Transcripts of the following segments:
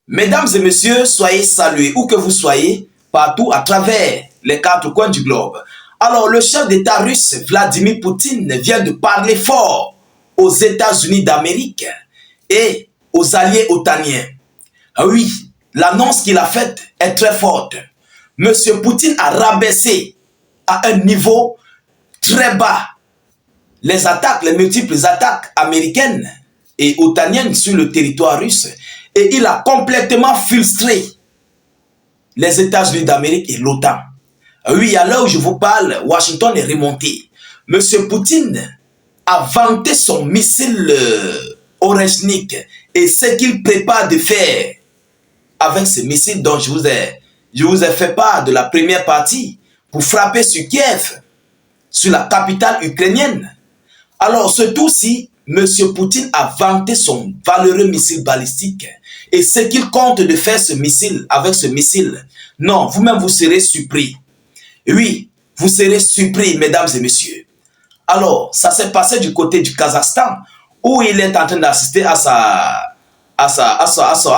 Mesdames et messieurs, soyez salués où que vous soyez, partout à travers les quatre coins du globe. Alors, le chef d'État russe, Vladimir Poutine, vient de parler fort aux États-Unis d'Amérique et aux alliés otaniens. Ah oui, l'annonce qu'il a faite est très forte. Monsieur Poutine a rabaissé à un niveau très bas les attaques, les multiples attaques américaines et otaniennes sur le territoire russe. Et il a complètement frustré les États-Unis d'Amérique et l'OTAN. Oui, à l'heure où je vous parle, Washington est remonté. Monsieur Poutine a vanté son missile Oreshnik et ce qu'il prépare de faire avec ce missile dont je vous ai fait part de la première partie pour frapper sur Kiev, sur la capitale ukrainienne. Alors, ce tour-ci, M. Poutine a vanté son valeureux missile balistique et ce qu'il compte de faire avec ce missile. Non, vous-même vous serez surpris. Oui, vous serez surpris, mesdames et messieurs. Alors, ça s'est passé du côté du Kazakhstan où il est en train d'assister à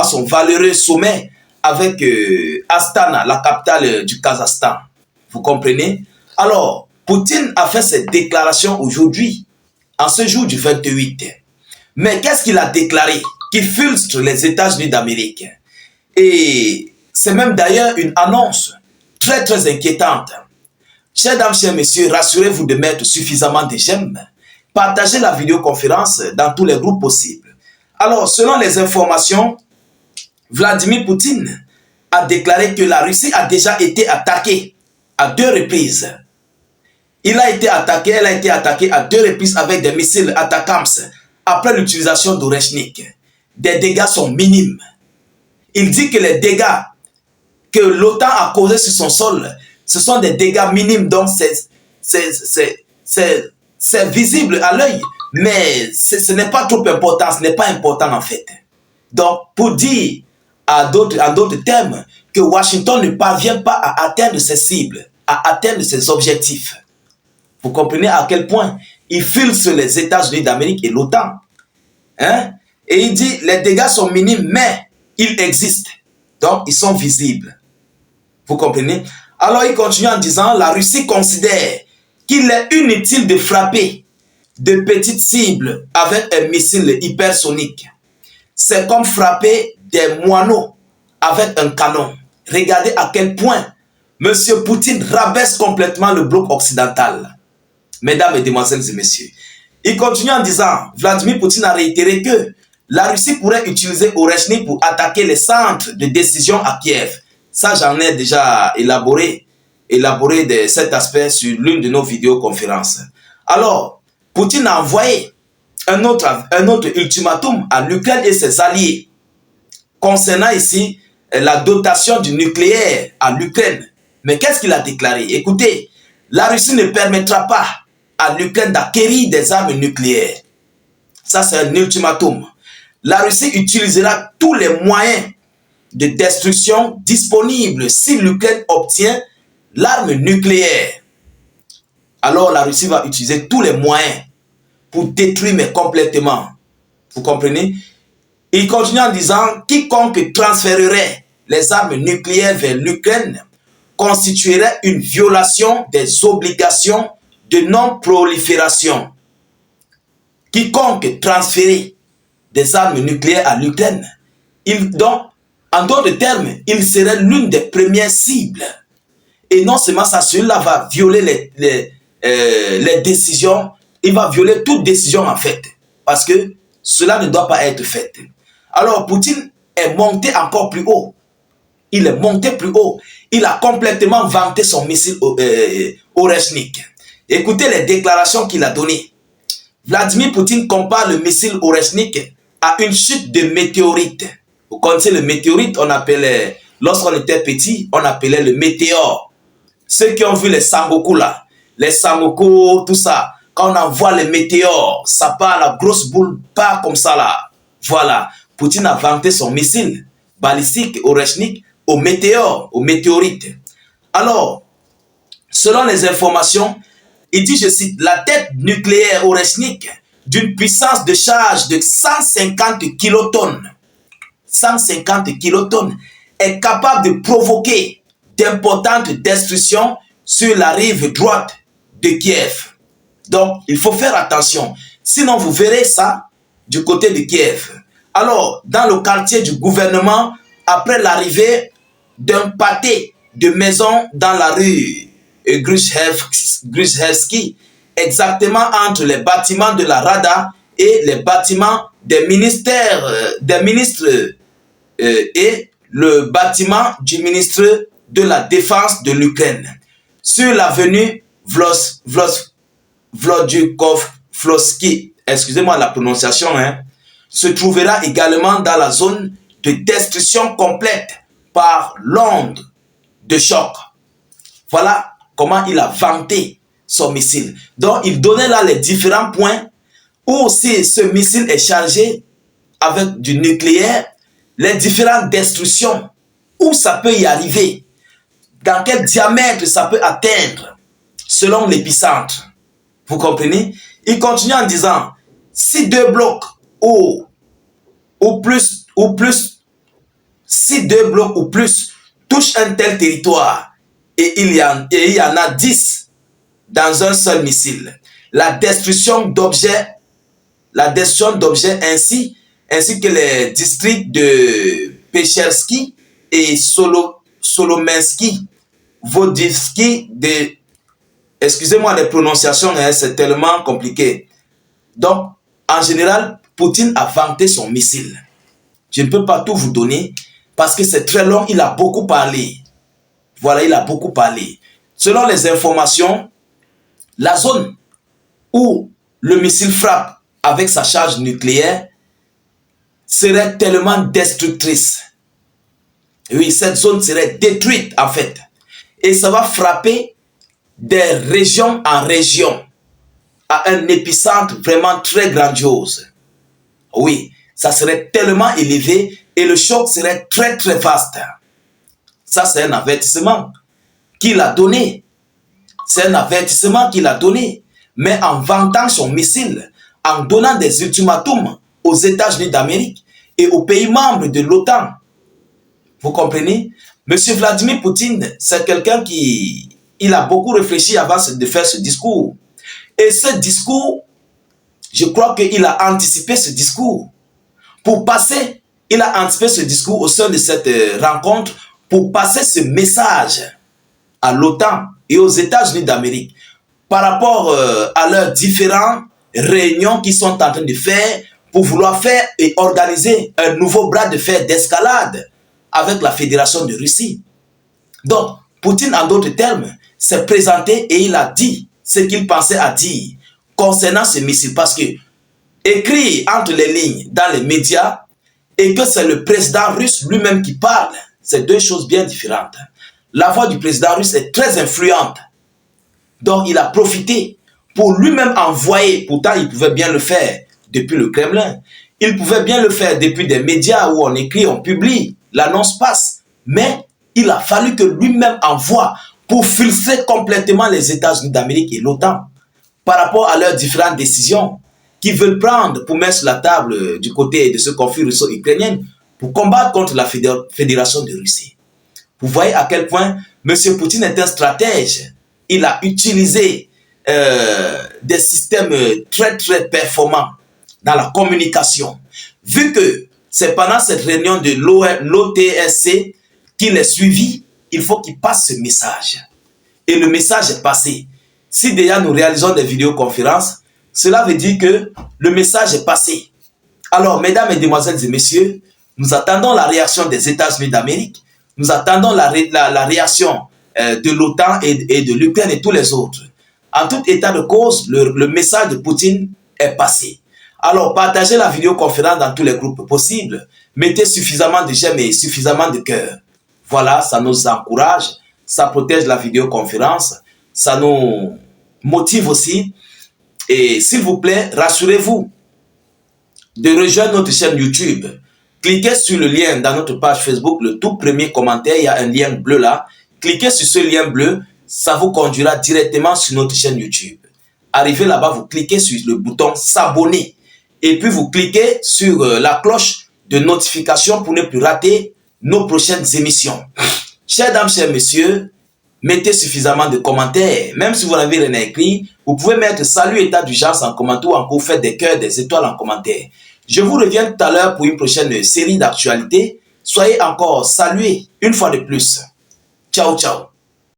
son valeureux sommet avec Astana, la capitale du Kazakhstan. Vous comprenez? Alors, Poutine a fait cette déclaration aujourd'hui, en ce jour du 28. Mais qu'est-ce qu'il a déclaré? Qu'il frustre les États-Unis d'Amérique. Et c'est même d'ailleurs une annonce très très inquiétante. Chers dames, chers messieurs, rassurez-vous de mettre suffisamment de j'aime. Partagez la vidéoconférence dans tous les groupes possibles. Alors, selon les informations, Vladimir Poutine a déclaré que la Russie a déjà été attaquée à 2 reprises. Elle a été attaquée à 2 reprises avec des missiles Atacams après l'utilisation d'Oreshnik. Des dégâts sont minimes. Il dit que les dégâts que l'OTAN a causés sur son sol, ce sont des dégâts minimes, donc c'est visible à l'œil, mais ce n'est pas trop important, ce n'est pas important en fait. Donc, pour dire en d'autres termes, que Washington ne parvient pas à atteindre ses cibles, à atteindre ses objectifs. Vous comprenez à quel point il frustre les États-Unis d'Amérique et l'OTAN. Hein? Et il dit, les dégâts sont minimes, mais ils existent. Donc, ils sont visibles. Vous comprenez? Alors, il continue en disant, la Russie considère qu'il est inutile de frapper de petites cibles avec un missile hypersonique. C'est comme frapper des moineaux avec un canon. Regardez à quel point M. Poutine rabaisse complètement le bloc occidental. Mesdames, Mesdemoiselles et Messieurs. Il continue en disant, Vladimir Poutine a réitéré que la Russie pourrait utiliser Oreshnik pour attaquer les centres de décision à Kiev. Ça, j'en ai déjà élaboré de cet aspect sur l'une de nos vidéoconférences. Alors, Poutine a envoyé un autre ultimatum à l'Ukraine et ses alliés concernant ici la dotation du nucléaire à l'Ukraine. Mais qu'est-ce qu'il a déclaré? Écoutez, la Russie ne permettra pas à l'Ukraine d'acquérir des armes nucléaires. Ça, c'est un ultimatum. La Russie utilisera tous les moyens de destruction disponibles si l'Ukraine obtient l'arme nucléaire. Alors, la Russie va utiliser tous les moyens pour détruire, mais complètement. Vous comprenez? Il continue en disant, quiconque transférerait les armes nucléaires vers l'Ukraine constituerait une violation des obligations de non-prolifération. Quiconque transférait des armes nucléaires à l'Ukraine, donc, en d'autres termes, il serait l'une des premières cibles. Et non seulement ça, celui-là va violer les décisions, il va violer toute décision en fait, parce que cela ne doit pas être fait. Alors, Poutine est monté encore plus haut. Il est monté plus haut. Il a complètement vanté son missile Oreshnik. Écoutez les déclarations qu'il a données. Vladimir Poutine compare le missile Oreshnik à une chute de météorite. Vous connaissez le météorite, on appelait, lorsqu'on était petit, on appelait le météore. Ceux qui ont vu les Sangoku là, les Sangoku, tout ça, quand on envoie les météores, ça part, la grosse boule part comme ça là. Voilà, Poutine a vanté son missile balistique Oreshnik au météore, au météorite. Alors, selon les informations, il dit, je cite, la tête nucléaire Oreshnik d'une puissance de charge de 150 kilotonnes. 150 kilotonnes, est capable de provoquer d'importantes destructions sur la rive droite de Kiev. Donc, il faut faire attention. Sinon, vous verrez ça du côté de Kiev. Alors, dans le quartier du gouvernement, après l'arrivée d'un pâté de maisons dans la rue Grushevski, exactement entre les bâtiments de la Rada et les bâtiments des ministères, des ministres et le bâtiment du ministre de la Défense de l'Ukraine. Sur l'avenue Vlodjukovsky, excusez-moi la prononciation, se trouvera également dans la zone de destruction complète par l'onde de choc. Voilà comment il a vanté son missile. Donc, il donnait là les différents points où si ce missile est chargé avec du nucléaire, les différentes destructions, où ça peut y arriver, dans quel diamètre ça peut atteindre, selon l'épicentre. Vous comprenez? Il continue en disant, si deux blocs ou plus, si deux blocs ou plus touchent un tel territoire, et il y en a 10 dans un seul missile, la destruction d'objets ainsi que les districts de Pechersky et Solomensky, Vodivsky, excusez-moi les prononciations, c'est tellement compliqué. Donc, en général, Poutine a vanté son missile. Je ne peux pas tout vous donner parce que c'est très long, il a beaucoup parlé. Voilà, il a beaucoup parlé. Selon les informations, la zone où le missile frappe avec sa charge nucléaire serait tellement destructrice. Oui, cette zone serait détruite en fait. Et ça va frapper des régions en région à un épicentre vraiment très grandiose. Oui, ça serait tellement élevé et le choc serait très très vaste. Ça, c'est un avertissement qu'il a donné. C'est un avertissement qu'il a donné. Mais en vantant son missile, en donnant des ultimatums aux États-Unis d'Amérique et aux pays membres de l'OTAN. Vous comprenez? Monsieur Vladimir Poutine, c'est quelqu'un qui a beaucoup réfléchi avant de faire ce discours. Et ce discours, je crois qu'il a anticipé ce discours. Il a anticipé ce discours au sein de cette rencontre pour passer ce message à l'OTAN et aux États-Unis d'Amérique par rapport à leurs différentes réunions qu'ils sont en train de faire pour vouloir faire et organiser un nouveau bras de fer d'escalade avec la Fédération de Russie. Donc, Poutine, en d'autres termes, s'est présenté et il a dit ce qu'il pensait à dire concernant ce missile. Parce que, écrit entre les lignes dans les médias et que c'est le président russe lui-même qui parle, c'est deux choses bien différentes. La voix du président russe est très influente. Donc, il a profité pour lui-même envoyer, pourtant il pouvait bien le faire depuis le Kremlin, il pouvait bien le faire depuis des médias où on écrit, on publie, l'annonce passe, mais il a fallu que lui-même envoie pour filtrer complètement les États-Unis d'Amérique et l'OTAN par rapport à leurs différentes décisions qu'ils veulent prendre pour mettre sur la table du côté de ce conflit russo-ukrainien pour combattre contre la Fédération de Russie. Vous voyez à quel point M. Poutine est un stratège. Il a utilisé des systèmes très très performants dans la communication. Vu que c'est pendant cette réunion de l'OTSC qu'il est suivi, il faut qu'il passe ce message. Et le message est passé. Si déjà nous réalisons des vidéoconférences, cela veut dire que le message est passé. Alors, mesdames, mesdemoiselles et messieurs, nous attendons la réaction des États-Unis d'Amérique, nous attendons la réaction de l'OTAN et de l'Ukraine et tous les autres. En tout état de cause, le message de Poutine est passé. Alors, partagez la vidéoconférence dans tous les groupes possibles. Mettez suffisamment de j'aime et suffisamment de cœur. Voilà, ça nous encourage, ça protège la vidéoconférence, ça nous motive aussi. Et s'il vous plaît, rassurez-vous de rejoindre notre chaîne YouTube. Cliquez sur le lien dans notre page Facebook, le tout premier commentaire, il y a un lien bleu là. Cliquez sur ce lien bleu, ça vous conduira directement sur notre chaîne YouTube. Arrivez là-bas, vous cliquez sur le bouton s'abonner. Et puis vous cliquez sur la cloche de notification pour ne plus rater nos prochaines émissions. Chers dames, chers messieurs, mettez suffisamment de commentaires. Même si vous n'avez rien écrit, vous pouvez mettre salut état d'urgence en commentaire ou encore faites des cœurs, des étoiles en commentaire. Je vous reviens tout à l'heure pour une prochaine série d'actualités. Soyez encore salués une fois de plus. Ciao, ciao.